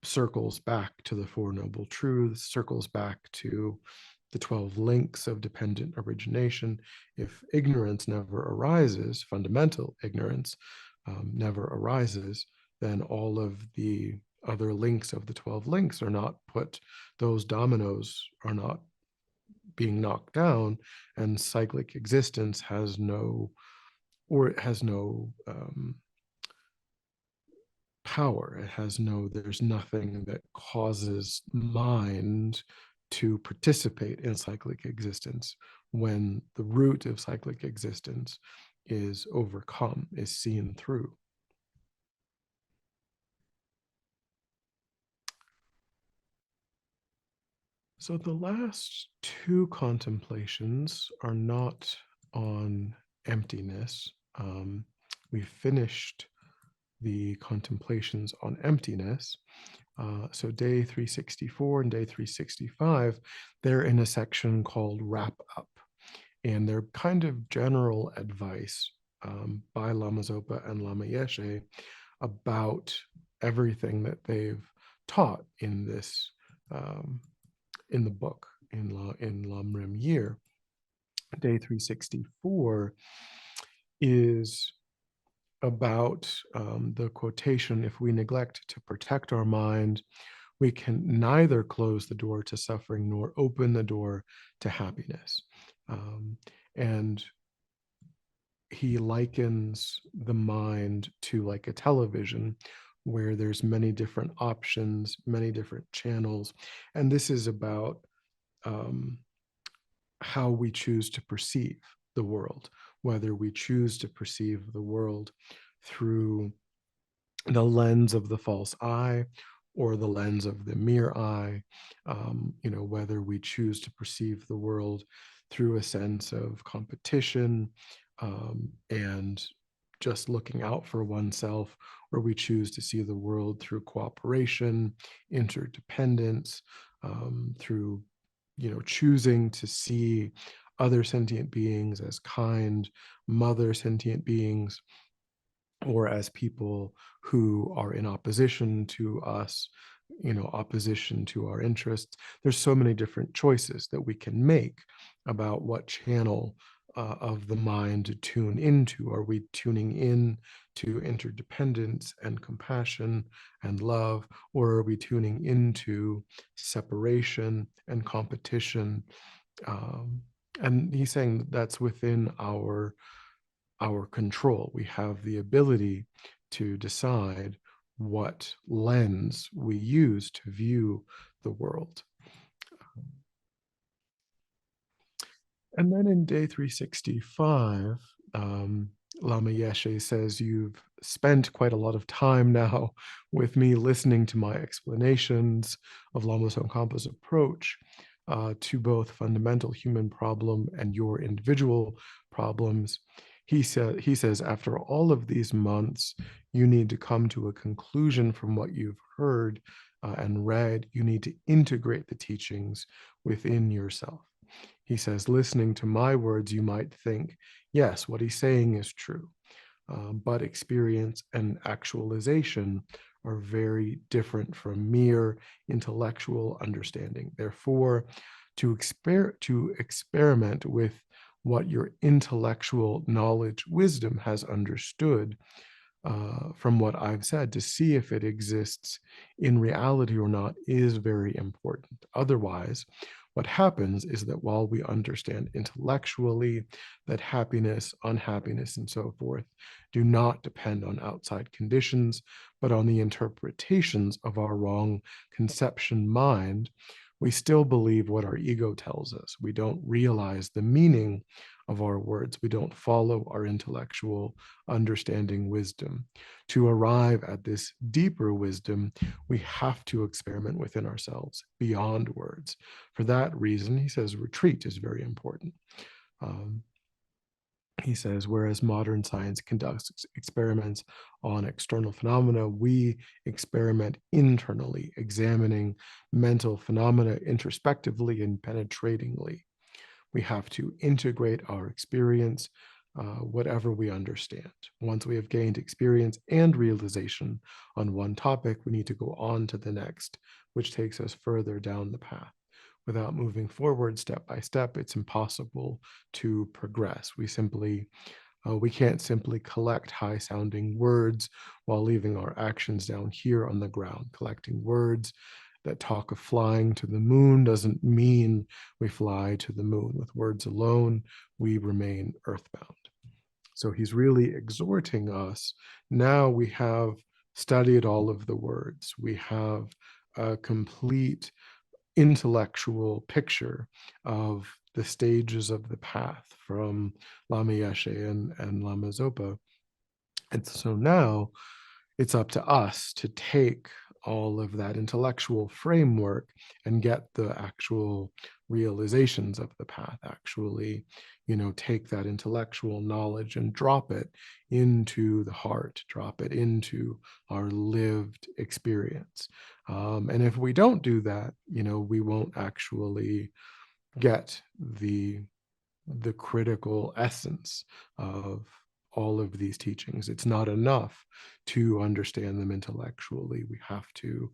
circles back to the Four Noble Truths, circles back to the 12 links of dependent origination. If ignorance never arises, fundamental ignorance never arises, then all of the other links of the 12 links are not put, those dominoes are not being knocked down, and cyclic existence has no, or it has no power. It has no, there's nothing that causes mind to participate in cyclic existence when the root of cyclic existence is overcome, is seen through. So the last two contemplations are not on emptiness. We finished the contemplations on emptiness. So day 364 and day 365, they're in a section called Wrap Up. And they're kind of general advice by Lama Zopa and Lama Yeshe about everything that they've taught in this, in the book, in Lamrim Year. Day 364 is about the quotation, if we neglect to protect our mind, we can neither close the door to suffering nor open the door to happiness. And he likens the mind to like a television where there's many different options, many different channels. And this is about how we choose to perceive the world, whether we choose to perceive the world through the lens of the false I or the lens of the mere I, whether we choose to perceive the world through a sense of competition and just looking out for oneself, or we choose to see the world through cooperation, interdependence, through choosing to see other sentient beings as kind, mother sentient beings, or as people who are in opposition to us, opposition to our interests. There's so many different choices that we can make about what channel of the mind to tune into. Are we tuning in to interdependence and compassion and love, or are we tuning into separation and competition? And he's saying that's within our control. We have the ability to decide what lens we use to view the world. And then in day 365, Lama Yeshe says, you've spent quite a lot of time now with me listening to my explanations of Lama Tsongkhapa's approach to both fundamental human problem and your individual problems. He says, after all of these months, you need to come to a conclusion from what you've heard and read. You need to integrate the teachings within yourself. He says, listening to my words, you might think, yes, what he's saying is true. But experience and actualization are very different from mere intellectual understanding. Therefore, to experiment with what your intellectual knowledge, wisdom has understood from what I've said, to see if it exists in reality or not, is very important. Otherwise, what happens is that while we understand intellectually that happiness, unhappiness, and so forth do not depend on outside conditions, but on the interpretations of our wrong conception mind, we still believe what our ego tells us. We don't realize the meaning of our words. We don't follow our intellectual understanding wisdom. To arrive at this deeper wisdom, we have to experiment within ourselves beyond words. For that reason, he says retreat is very important. He says, whereas modern science conducts experiments on external phenomena, we experiment internally, examining mental phenomena introspectively and penetratingly. We have to integrate our experience, whatever we understand. Once we have gained experience and realization on one topic, we need to go on to the next, which takes us further down the path. Without moving forward step by step, it's impossible to progress. We can't simply collect high-sounding words while leaving our actions down here on the ground. Collecting words that talk of flying to the moon doesn't mean we fly to the moon. With words alone, we remain earthbound. So he's really exhorting us. Now we have studied all of the words. We have a complete intellectual picture of the stages of the path from Lama Yeshe and Lama Zopa. And so now it's up to us to take all of that intellectual framework and get the actual realizations of the path, actually, take that intellectual knowledge and drop it into the heart, drop it into our lived experience. And if we don't do that, we won't actually get the critical essence of all of these teachings. It's not enough to understand them intellectually. We have to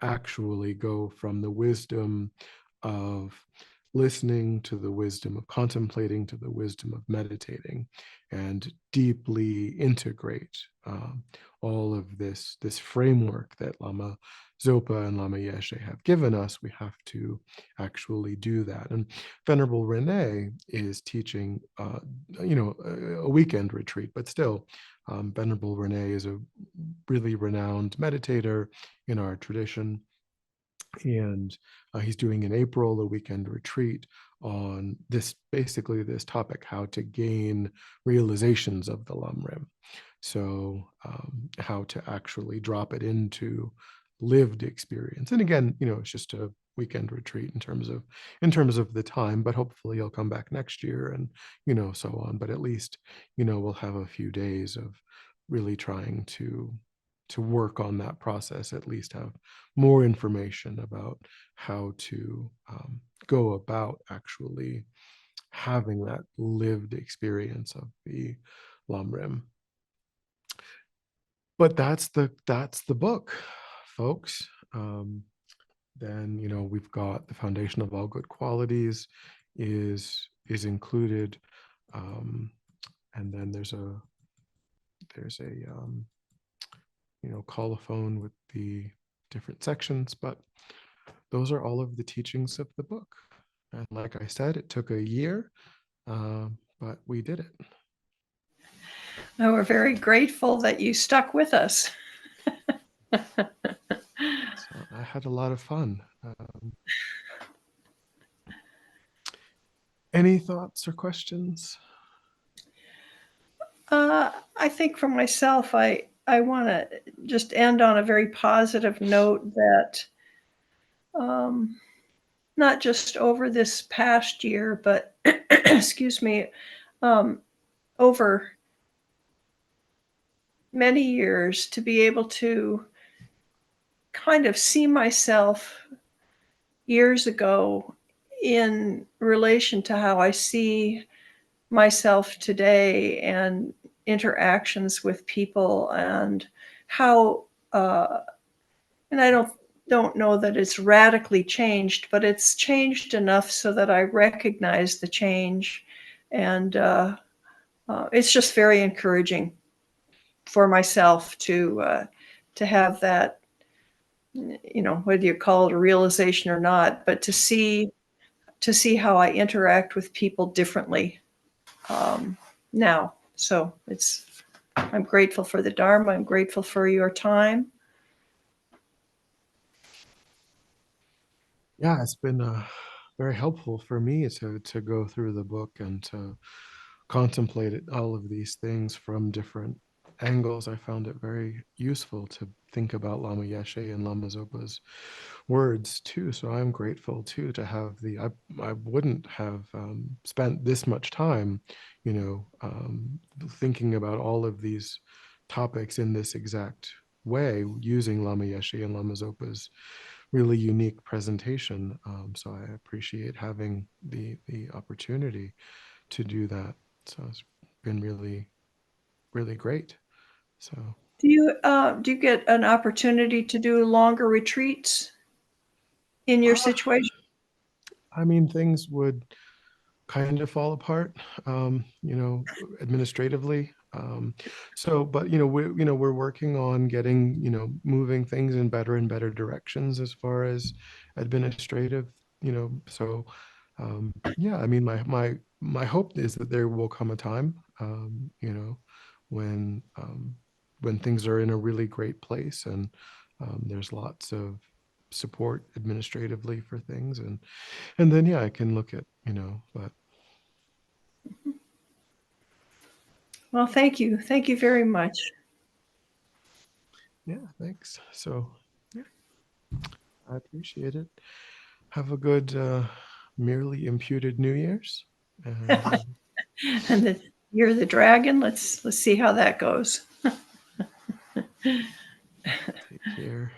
actually go from the wisdom of listening to the wisdom of contemplating to the wisdom of meditating, and deeply integrate all of this framework that Lama Zopa and Lama Yeshe have given us. We have to actually do that. And Venerable Rene is teaching, a weekend retreat, but still, Venerable Rene is a really renowned meditator in our tradition. And he's doing in April a weekend retreat on basically this topic, how to gain realizations of the Lamrim. So how to actually drop it into lived experience. And again, it's just a weekend retreat in terms of the time, but hopefully he'll come back next year and, so on. But at least, we'll have a few days of really trying to work on that process, at least have more information about how to go about actually having that lived experience of the Lamrim. But that's the book, folks. Then we've got the foundation of all good qualities is included, and then there's a colophon with the different sections, but those are all of the teachings of the book. And like I said, it took a year, but we did it. And we're very grateful that you stuck with us. So I had a lot of fun. Any thoughts or questions? I think for myself, I want to just end on a very positive note that not just over this past year, but excuse me, over many years, to be able to kind of see myself years ago in relation to how I see myself today and interactions with people, and how and I don't know that it's radically changed, but it's changed enough so that I recognize the change, and it's just very encouraging for myself to have that, whether you call it a realization or not, but to see how I interact with people differently now. So I'm grateful for the Dharma. I'm grateful for your time. Yeah, it's been very helpful for me to go through the book and to contemplate all of these things from different angles. I found it very useful to think about Lama Yeshe and Lama Zopa's words too. So I'm grateful too to have I wouldn't have spent this much time, thinking about all of these topics in this exact way using Lama Yeshe and Lama Zopa's really unique presentation. So I appreciate having the opportunity to do that. So it's been really, really great. So Do you get an opportunity to do longer retreats in your uh, situation? I mean, things would kind of fall apart, administratively. But we're working on getting, moving things in better and better directions as far as administrative, so yeah, I mean, my hope is that there will come a time, when when things are in a really great place, and there's lots of support administratively for things, and then yeah, I can look at, but Well, thank you. Thank you very much. yeah, thanks. So yeah, I appreciate it. Have a good merely imputed New Year's, and And you're the dragon. Let's see how that goes. take care.